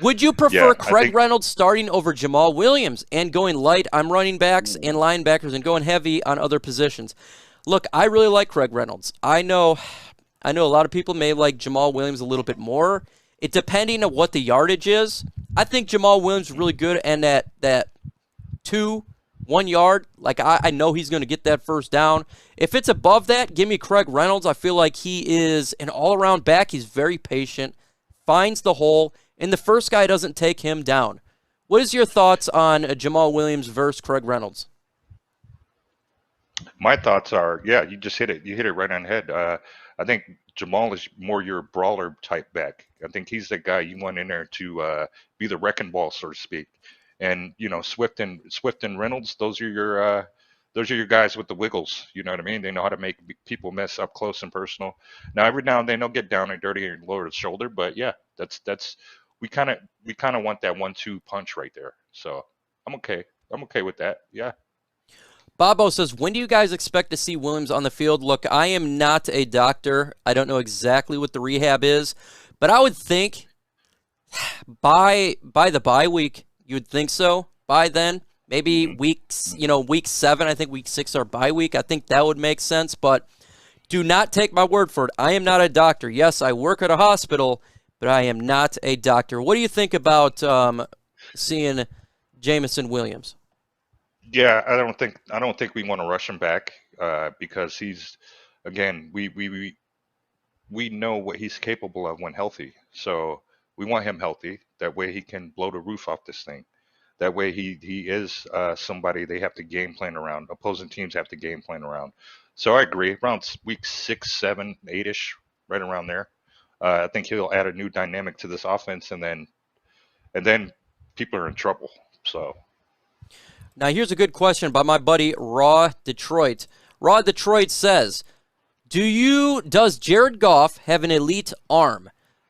Would you Yeah, prefer I Craig think Reynolds starting over Jamaal Williams and going light on running backs and linebackers and going heavy on other positions? Look, I really like Craig Reynolds. I know a lot of people may like Jamaal Williams a little bit more. It depending on what the yardage is. I think Jamaal Williams is really good and that 1 yard. Like I know he's going to get that first down. If it's above that, give me Craig Reynolds. I feel like he is an all-around back. He's very patient, finds the hole, and the first guy doesn't take him down. What is your thoughts on Jamaal Williams versus Craig Reynolds? my thoughts are, yeah, you just hit it. You hit it right on the head. I think Jamal is more your brawler type back. I think he's the guy you want in there to be the wrecking ball, so to speak. And Swift and Reynolds, those are your guys with the wiggles. You know what I mean? They know how to make people mess up close and personal. Now every now and then they'll get down and dirty and lower the shoulder, but yeah, that's we kind of want that 1-2 punch right there. So I'm okay. I'm okay with that. Yeah. Bobo says, when do you guys expect to see Williams on the field? Look, I am not a doctor. I don't know exactly what the rehab is, but I would think by the bye week, you would think so. By then, maybe hmm week 7. I think week 6 our bye week. I think that would make sense, but do not take my word for it. I am not a doctor. Yes, I work at a hospital, but I am not a doctor. What do you think about seeing Jameson Williams? Yeah, I don't think we want to rush him back because he's again we know what he's capable of when healthy. So we want him healthy. That way he can blow the roof off this thing. That way he is somebody they have to game plan around. Opposing teams have to game plan around. So I agree. Around week 6, 7, 8ish, right around there. I think he'll add a new dynamic to this offense, and then people are in trouble. So Now, here's a good question by my buddy Raw Detroit. Raw Detroit says, does Jared Goff have an elite arm?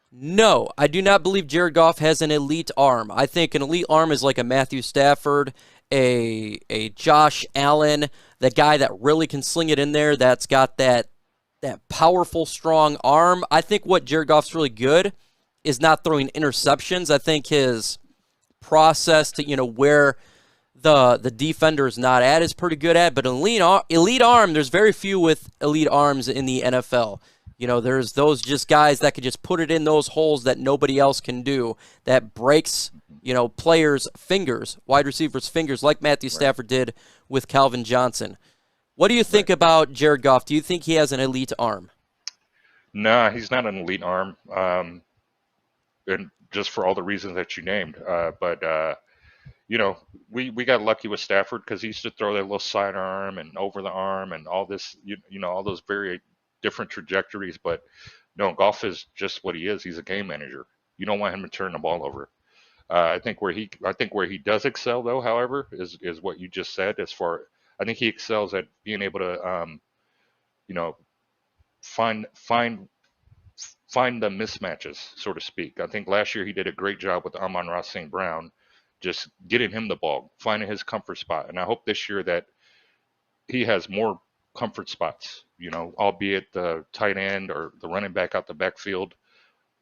No, I do not believe Jared Goff has an elite arm. I think an elite arm is like a Matthew Stafford, a Josh Allen, the guy that really can sling it in there, that's got that powerful, strong arm. I think what Jared Goff's really good is not throwing interceptions. I think his process to, where the defender is not at is pretty good at, but an elite arm, there's very few with elite arms in the NFL. There's those just guys that could just put it in those holes that nobody else can do, that breaks, players' fingers, wide receivers' fingers, like Matthew right, Stafford did with Calvin Johnson. What do you right. think about Jared Goff? Do you think he has an elite arm? Nah, he's not an elite arm. And just for all the reasons that you named. But you know, we got lucky with Stafford because he used to throw that little sidearm and over the arm and all this, all those very different trajectories. But no, Golf is just what he is. He's a game manager. You don't want him to turn the ball over. I think where he does excel though, however, is what you just said. I think he excels at being able to, you know, find find find the mismatches, so to speak. I think last year he did a great job with Amon-Ra St. Brown, just getting him the ball, finding his comfort spot. And I hope this year that he has more comfort spots, albeit the tight end or the running back out the backfield.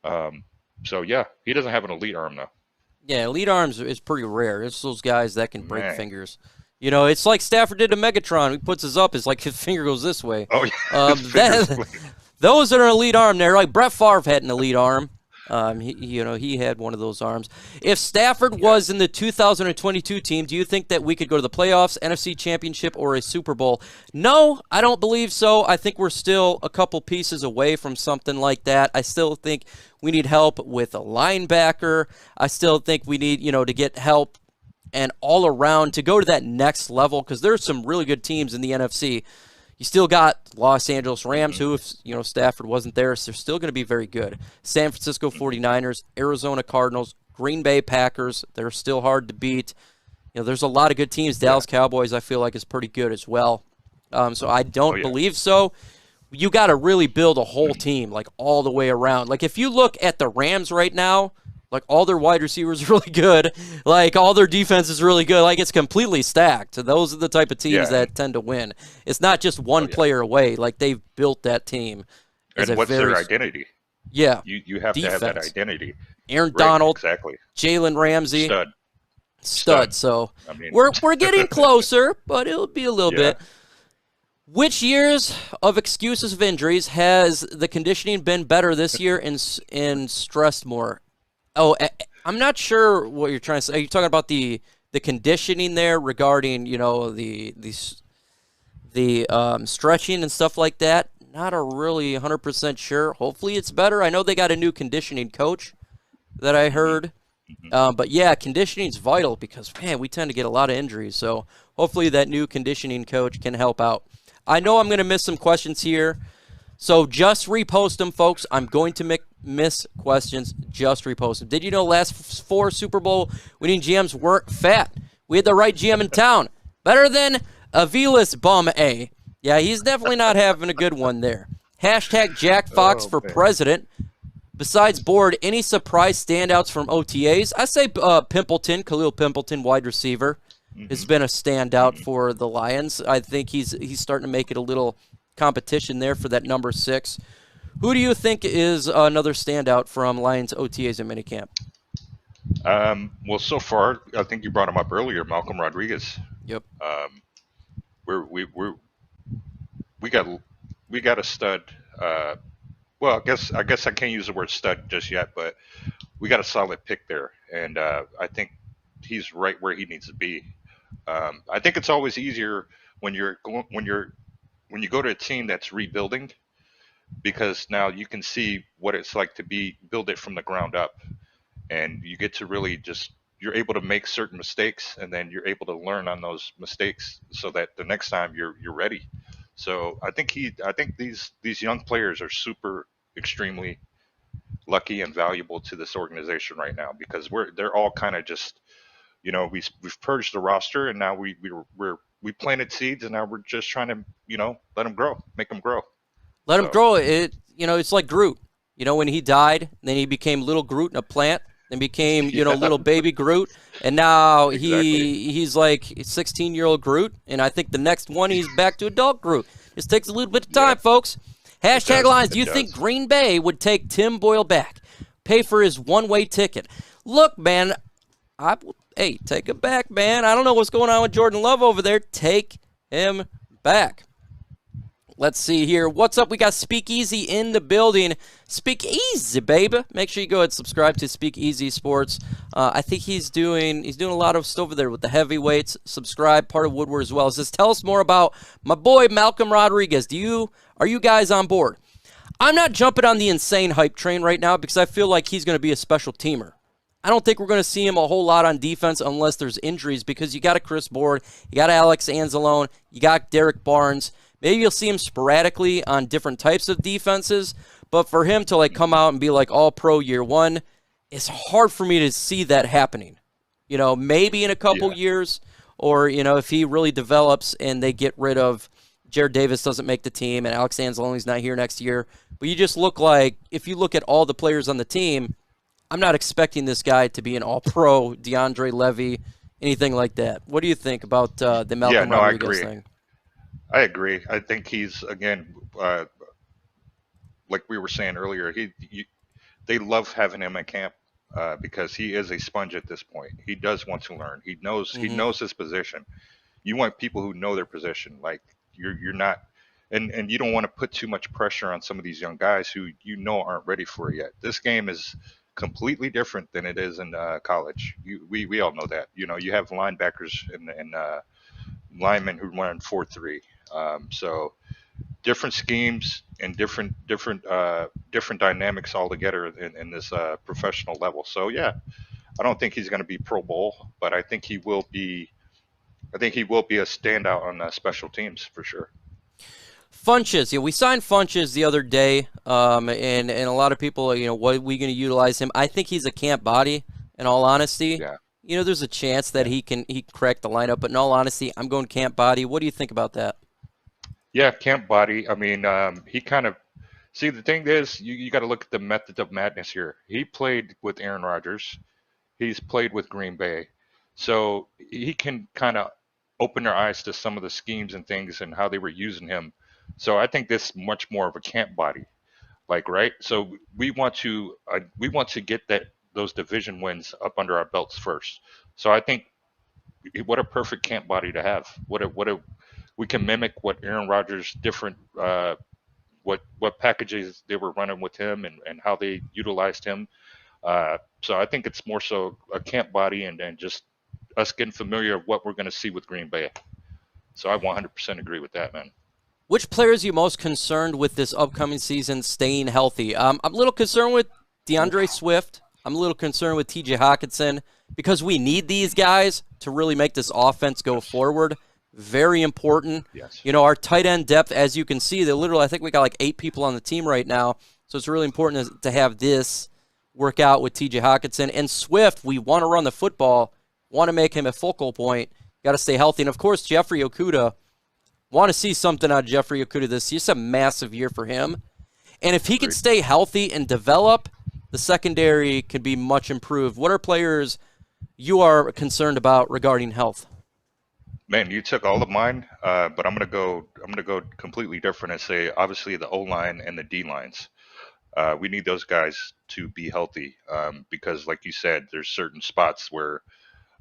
Um, so yeah, he doesn't have an elite arm though. Yeah, elite arms is pretty rare. It's those guys that can break Man. fingers. It's like Stafford did to Megatron. He puts his up, it's like his finger goes this way. Oh yeah, his fingers. That those are an elite arm there. Like Brett Favre had an elite arm. He had one of those arms. If Stafford Yeah. was in the 2022 team, do you think that we could go to the playoffs, NFC Championship, or a Super Bowl? No, I don't believe so. I think we're still a couple pieces away from something like that. I still think we need help with a linebacker. I still think we need, to get help and all around to go to that next level because there's some really good teams in the NFC. You still got Los Angeles Rams, who, if Stafford wasn't there, so they're still going to be very good. San Francisco 49ers, Arizona Cardinals, Green Bay Packers, they're still hard to beat. There's a lot of good teams. Yeah. Dallas Cowboys, I feel like, is pretty good as well. So I Oh don't yeah. believe so. You got to really build a whole team, like all the way around. Like if you look at the Rams right now, like all their wide receivers are really good. Like all their defense is really good. Like it's completely stacked. Those are the type of teams Yeah. that tend to win. It's not just Oh one yeah. player away. Like they've built that team as And a what's very their identity? yeah You have to have that defense. identity. Aaron Right, Donald, exactly. Jalen Ramsey, Stud, stud. stud. So I mean, we're getting closer, but it'll be a little yeah. bit. Which years of excuses of injuries has the conditioning been better this year and stressed more? Oh, I'm not sure what you're trying to say. Are you talking about the conditioning there regarding the stretching and stuff like that? Not a really 100% sure. Hopefully it's better. I know they got a new conditioning coach that I Hmm. heard. Hmm. But yeah, conditioning is vital because, man, we tend to get a lot of injuries. So hopefully that new conditioning coach can help out. I know I'm going to miss some questions here. So just repost them, folks. I'm going to miss questions. Just repost them. Did you know last four Super Bowl winning GMs weren't fat? We had the right GM in town. Better than Avila's bum A. Yeah, he's definitely not having a good one there. Hashtag Jack Fox Oh for man. president. Besides Board, any surprise standouts from OTAs? I say Pimpleton, Khalil Pimpleton, wide receiver, has Hmm. been a standout Hmm. for the Lions. I think he's starting to make it a little competition there for that number 6. Who do you think is another standout from Lions OTAs and minicamp? Well, so far, I think you brought him up earlier, Malcolm Rodriguez. Yep. Um, we're we got we got a stud. Uh, well, I guess I can't use the word stud just yet, but we got a solid pick there, and I think he's right where he needs to be. I think it's always easier when when you go to a team that's rebuilding because now you can see what it's like to be build it from the ground up, and you get to really just you're able to make certain mistakes, and then you're able to learn on those mistakes so that the next time you're ready. So I think these young players are super extremely lucky and valuable to this organization right now because they're all kind of just we've purged the roster, and now we planted seeds, and now we're just trying to let them grow, make them grow. Let him So grow. It's like Groot. When he died, then he became little Groot in a plant, then became, yeah, little baby Groot, and now exactly. he's like 16-year-old Groot, and I think the next one he's back to adult Groot. This takes a little bit of Yeah, time, folks. it Hashtag does. lines. Do It you think does. Green Bay would take Tim Boyle back, pay for his one-way ticket? Look, man, hey, take him back, man. I don't know what's going on with Jordan Love over there. Take him back. Let's see here. What's up? We got Speakeasy in the building. Speakeasy, baby. Make sure you go ahead and subscribe to Speakeasy Sports. I think he's doing a lot of stuff over there with the heavyweights. Subscribe, part of Woodward as well. Says, tell us more about my boy Malcolm Rodriguez. Are you guys on board? I'm not jumping on the insane hype train right now because I feel like he's going to be a special teamer. I don't think we're going to see him a whole lot on defense unless there's injuries because you got a Chris Board, you got Alex Anzalone, you got Derek Barnes. Maybe you'll see him sporadically on different types of defenses, but for him to come out and be like all pro year one, it's hard for me to see that happening. Maybe in a couple Yeah, years, or if he really develops and they get rid of Jared Davis doesn't make the team and Alex Anzalone's not here next year. But you just look like if you look at all the players on the team, I'm not expecting this guy to be an all-pro, DeAndre Levy, anything like that. What do you think about the yeah. Malcolm No, I Rodriguez agree. thing? I agree. I think he's again, like we were saying earlier. They love having him at camp because he is a sponge at this point. He does want to learn. He Mm-hmm. knows his position. You want people who know their position. Like you're not, and you don't want to put too much pressure on some of these young guys who aren't ready for it yet. This game is completely different than it is in college. We all know that. You have linebackers and linemen who run 4-3. So different schemes and different dynamics altogether in this professional level. So yeah, I don't think he's going to be Pro Bowl, but I think he will be. I think he will be a standout on special teams for sure. Funchess, we signed Funchess the other day, and a lot of people, what are we going to utilize him? I think he's a camp body. In all honesty, Yeah, there's a chance that yeah, he crack the lineup. But in all honesty, I'm going camp body. What do you think about that? yeah. Camp body. I mean, he kind of see the thing is you got to look at the method of madness here. He played with Aaron Rodgers. He's played with Green Bay, so he can kind of open their eyes to some of the schemes and things and how they were using him. So I think this much more of a camp body, like right. So we want to get those division wins up under our belts first. So I think what a perfect camp body to have. What a we can mimic what Aaron Rodgers different what packages they were running with him and how they utilized him. So I think it's more so a camp body and just us getting familiar of what we're going to see with Green Bay. So I 100% agree with that, man. Which players are you most concerned with this upcoming season staying healthy? I'm a little concerned with DeAndre Swift. I'm a little concerned with TJ Hockenson because we need these guys to really make this offense go forward. Very important. Yes. You know, our tight end depth, as you can see, I think we got like 8 people on the team right now. So it's really important to have this work out with TJ Hockenson. And Swift, we want to run the football, want to make him a focal point. Got to stay healthy. And, of course, Jeffrey Okudah. Want to see something out of Jeffrey Okudah this year. It's a massive year for him. And if he can stay healthy and develop, the secondary can be much improved. What are players you are concerned about regarding health? Man, you took all of mine, but I'm gonna go completely different and say obviously the O line and the D lines. We need those guys to be healthy because, like you said, there's certain spots where,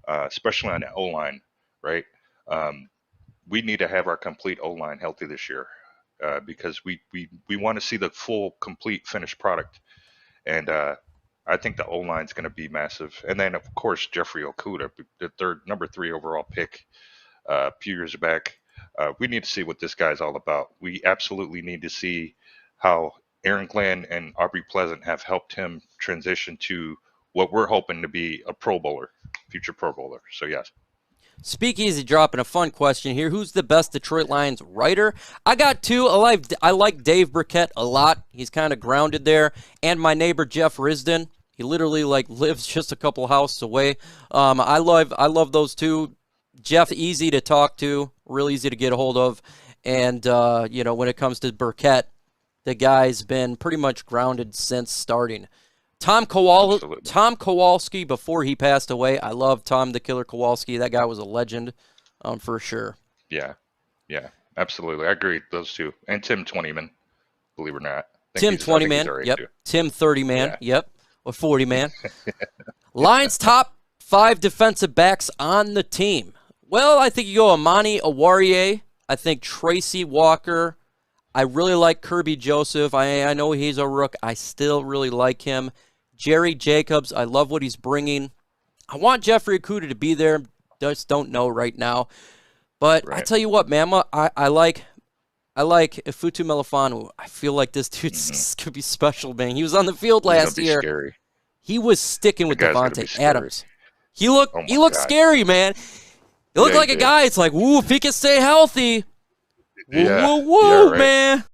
especially on the O line, right? We need to have our complete O line healthy this year because we want to see the full, complete, finished product, and I think the O line is going to be massive. And then, of course, Jeffrey Okudah, the number 3 overall pick. A few years back. We need to see what this guy's all about. We absolutely need to see how Aaron Glenn and Aubrey Pleasant have helped him transition to what we're hoping to be a Pro Bowler, future Pro Bowler. So, yes. Speakeasy dropping a fun question here. Who's the best Detroit Lions writer? I got 2. I like Dave Burkett a lot. He's kind of grounded there. And my neighbor, Jeff Risden. He literally lives just a couple houses away. I love those 2. Jeff, easy to talk to, real easy to get a hold of. And, when it comes to Burkett, the guy's been pretty much grounded since starting. Tom Kowalski, before he passed away, I love Tom the Killer Kowalski. That guy was a legend for sure. Yeah, absolutely. I agree with those 2. And Tim 20-man, believe it or not. Tim 20-man, yep. Too. Tim 30-man, yeah. Yep. Or 40-man. Lions top 5 defensive backs on the team. Well, I think you go Amani Oruwariye. I think Tracy Walker. I really like Kirby Joseph. I know he's a rook. I still really like him. Jerry Jacobs, I love what he's bringing. I want Jeffrey Okudah to be there. Just don't know right now. But right. I tell you what, man, I like Ifutu Melifonwu. I feel like this dude's going to be special, man. He was on the field last year. Scary. He was sticking with Devontae Adams. He looked scary, man. He looked like a guy. It's like, woo, if he can stay healthy. Woo, right. Man.